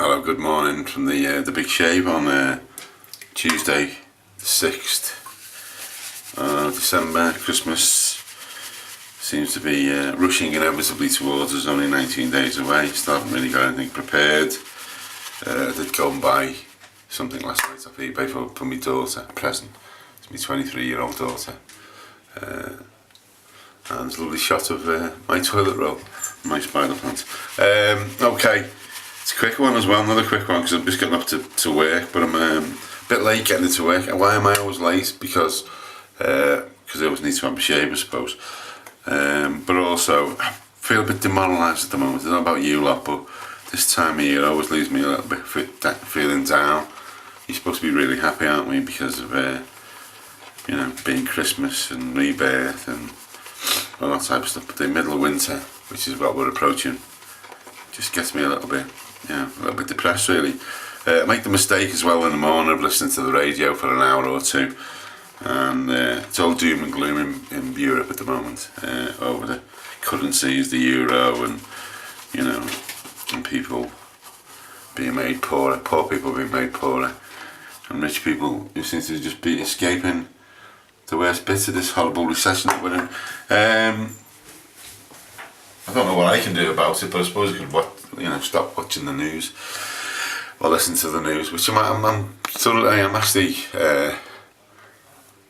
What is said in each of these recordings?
Hello, good morning from the Big Shave on Tuesday the 6th of December. Christmas seems to be rushing inevitably towards us, only 19 days away. Still haven't really got anything prepared. I did go and buy something last night off eBay for my daughter, a present. It's my 23-year-old daughter. And there's a lovely shot of my toilet roll, my spider plant. Okay. It's a quick one as well, another quick one, because I'm just getting up to work, but I'm a bit late getting into work. And why am I always late? Because I always need to have a shave, I suppose. But also, I feel a bit demoralised at the moment. I don't know about you lot, but this time of year always leaves me a little bit feeling down. You're supposed to be really happy, aren't we, because of, being Christmas and rebirth and all that type of stuff. But the middle of winter, which is what we're approaching, just gets me a little bit depressed really. I make the mistake as well in the morning of listening to the radio for an hour or two, and it's all doom and gloom in Europe at the moment, over the currencies, the euro, and and people being made poorer, poor people being made poorer, and rich people who seem to just be escaping the worst bits of this horrible recession that we're in. I don't know what I can do about it, but I suppose I could stop watching the news or listen to the news, which I'm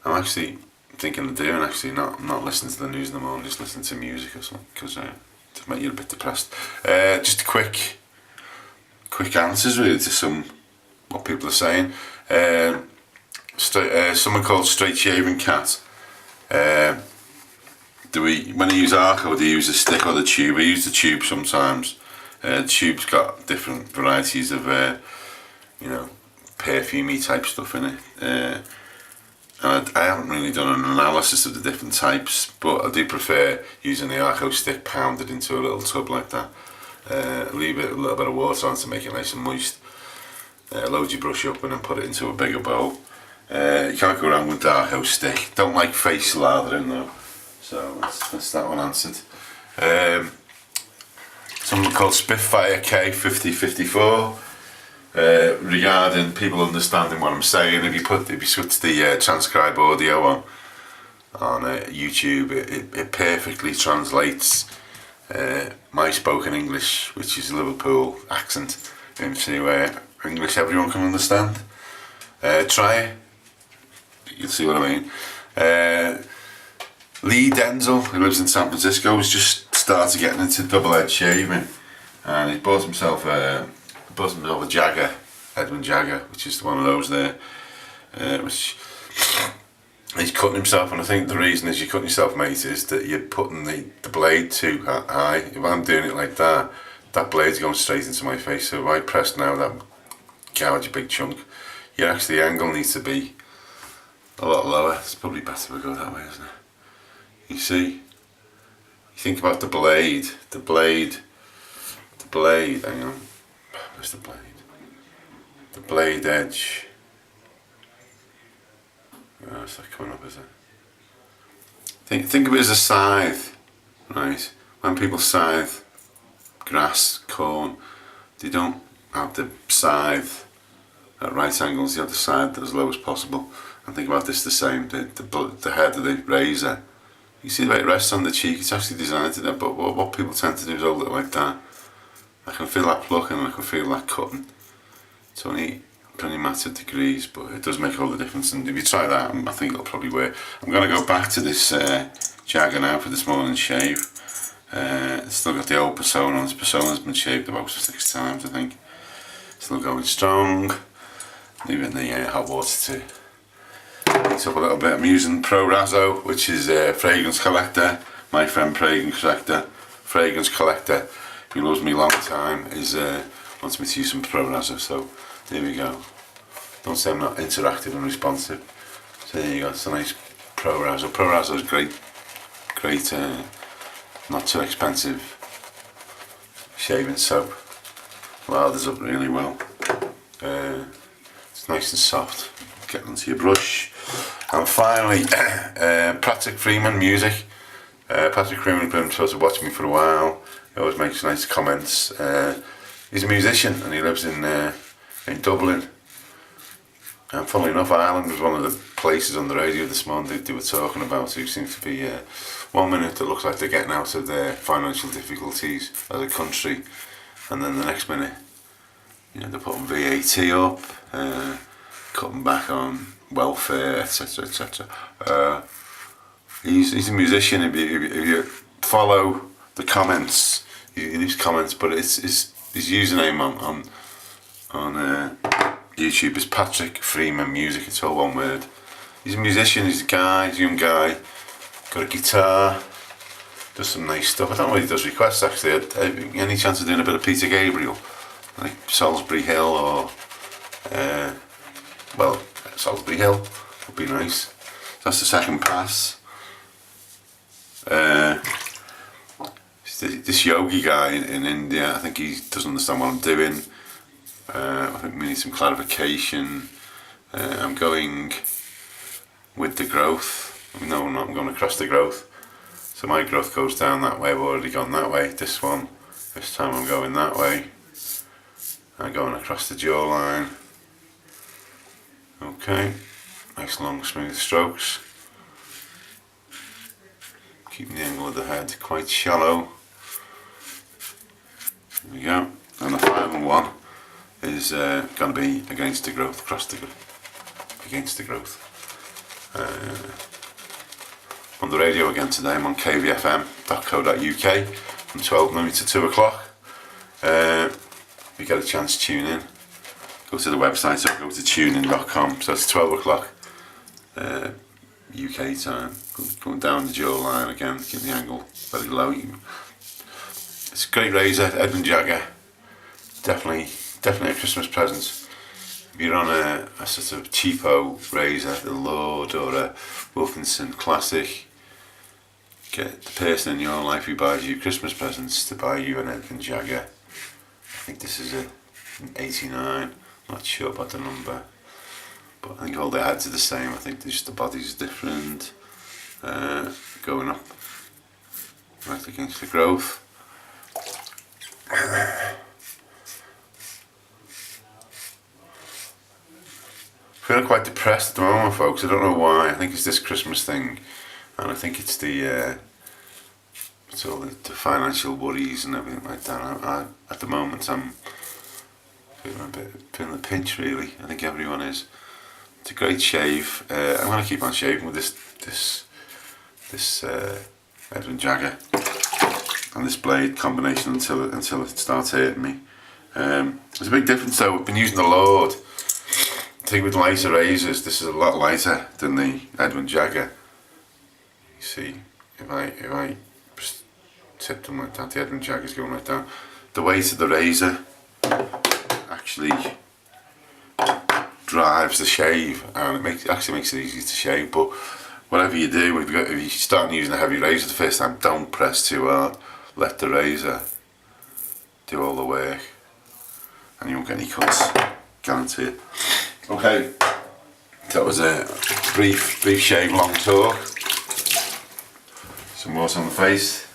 actually thinking of doing. Actually, not listening to the news in the morning, just listening to music or something, because to make you a bit depressed. Just quick answers really to what people are saying. Someone called Straight Shaving Cat. When I use Arco, do you use the stick or the tube? I use the tube sometimes. The tube's got different varieties of, perfumey type stuff in it. And I haven't really done an analysis of the different types, but I do prefer using the Arco stick pounded into a little tub like that. Leave it a little bit of water on to make it nice and moist. Load your brush up and then put it into a bigger bowl. You can't go wrong with the Arco stick. Don't like face lathering though. So that's that one answered. Someone called Spitfire K5054 regarding people understanding what I'm saying. If you switch the transcribe audio on YouTube, it perfectly translates my spoken English, which is Liverpool accent, into English everyone can understand. Try it. You'll see what I mean. Lee Denzel, who lives in San Francisco, has just started getting into double-edged shaving, and he bought himself a Jagger, Edwin Jagger, which is one of those there, which he's cutting himself. And I think the reason is you're cutting yourself, mate, is that you're putting the blade too high. If I'm doing it like that, that blade's going straight into my face. So if I press now, that gouge a big chunk. The angle needs to be a lot lower. It's probably better to go that way, isn't it? You see, you think about the blade, hang on, where's the blade? The blade edge. Oh, it's not coming up, is it? Think of it as a scythe, right? When people scythe grass, corn, they don't have the scythe at right angles, they have the scythe as low as possible. And think about this the same, the head of the razor. You see the way it rests on the cheek, it's actually designed to that, but what people tend to do is hold it like that. I can feel that plucking and I can feel that cutting. It's only 20 matter degrees, but it does make all the difference, and if you try that, I think it'll probably work. I'm going to go back to this Jagger now for this morning shave. It's still got the old Persona on. This Persona's been shaved about 6 times, I think. Still going strong. Leaving the hot water to heat up a little bit. I'm using Pro Razzo, which is a fragrance collector. My friend fragrance collector, who loves me long time, wants me to use some Pro Razzo. So there we go. Don't say I'm not interactive and responsive. So there you go. It's a nice Pro Razzo. Pro Razzo is great, not too expensive shaving soap. Lathers up really well. It's nice and soft. Get onto your brush. And finally, Patrick Freeman music. Patrick Freeman has been supposed to watch me for a while. He always makes nice comments. he's a musician and he lives in Dublin. And funnily enough, Ireland was one of the places on the radio this morning they were talking about. Who seems to be 1 minute it looks like they're getting out of their financial difficulties as a country, and then the next minute, they're putting VAT up, cutting back on welfare, etc., etc. He's a musician. If you follow the comments, he leaves comments, but it's his username on YouTube is Patrick Freeman Music. It's all one word. He's a musician. He's a young guy, got a guitar, does some nice stuff. I don't know if he does requests actually. Any chance of doing a bit of Peter Gabriel, like Salisbury Hill or Salisbury Hill would be nice. That's the second pass. This yogi guy in India, I think he doesn't understand what I'm doing. I think we need some clarification. I'm going with the growth. No, I'm going across the growth. So my growth goes down that way. I've already gone that way. This time I'm going that way. I'm going across the jawline. Okay, nice long smooth strokes. Keeping the angle of the head quite shallow. There we go. And the final one is going to be against the growth, against the growth. On the radio again today. I'm on kvfm.co.uk from 12 noon to 2 o'clock. If you get a chance, tune in. Go to the website or go to tunein.com. So it's 12 o'clock UK time. Going down the jawline again, keep the angle very low. It's a great razor, Edwin Jagger. Definitely a Christmas present. If you're on a sort of cheapo razor, the Lord or a Wilkinson Classic, get the person in your life who buys you Christmas presents to buy you an Edwin Jagger. I think this is an 89, not sure about the number, but I think all the heads are the same. I think just the body's different. Going up right against the growth. Feeling quite depressed at the moment, folks. I don't know why. I think it's this Christmas thing, and I think it's it's all the financial worries and everything like that. At the moment, I'm feeling the pinch. Really, I think everyone is. It's a great shave. I'm going to keep on shaving with this Edwin Jagger and this blade combination until it starts hurting me. There's a big difference though. We've been using the Lord. I think with lighter razors, this is a lot lighter than the Edwin Jagger. You see, if I just tip them like that, the Edwin Jagger's going right down. The weight of the razor actually drives the shave, and it actually makes it easy to shave. But whatever you do, if you start using a heavy razor the first time, don't press too hard. Let the razor do all the work, and you won't get any cuts, guarantee it. Okay, that was a brief shave, long talk. Some water on the face.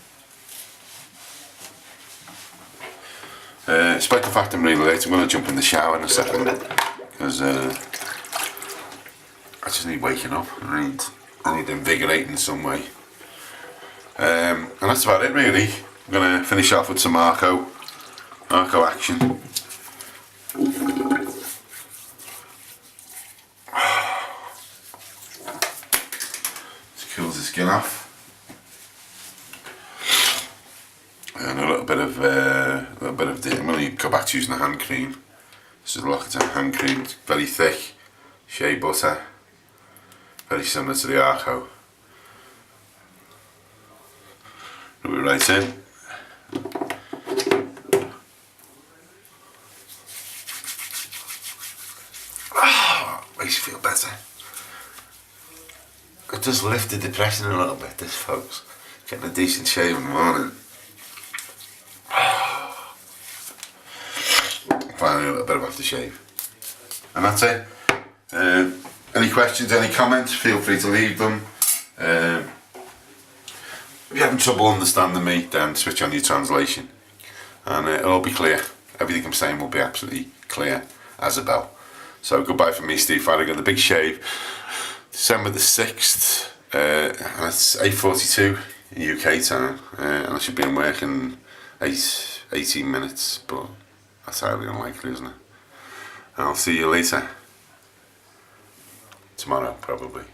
Despite the fact I'm really late, I'm going to jump in the shower in a second because I just need waking up. I need invigorating in some way. And that's about it really. I'm going to finish off with some Marco action. Just cools the skin off. And a little bit of I'm going to go back to using the hand cream. This is a L'Occitane hand cream. It's very thick, shea butter, very similar to the Arco. Rub it right in. Makes you feel better. It does lift the depression a little bit, this folks. Getting a decent shave in the morning. Finally a little bit of aftershave. And that's it. Any questions, any comments, feel free to leave them. If you're having trouble understanding me, then switch on your translation and it'll all be clear. everything I'm saying will be absolutely clear as a bell. So goodbye from me, Steve Faragher. The Big Shave, December the 6th, and it's 8:42 in UK time, and I should be in work in 18 minutes, but that's highly unlikely, isn't it? And I'll see you later. Tomorrow, probably.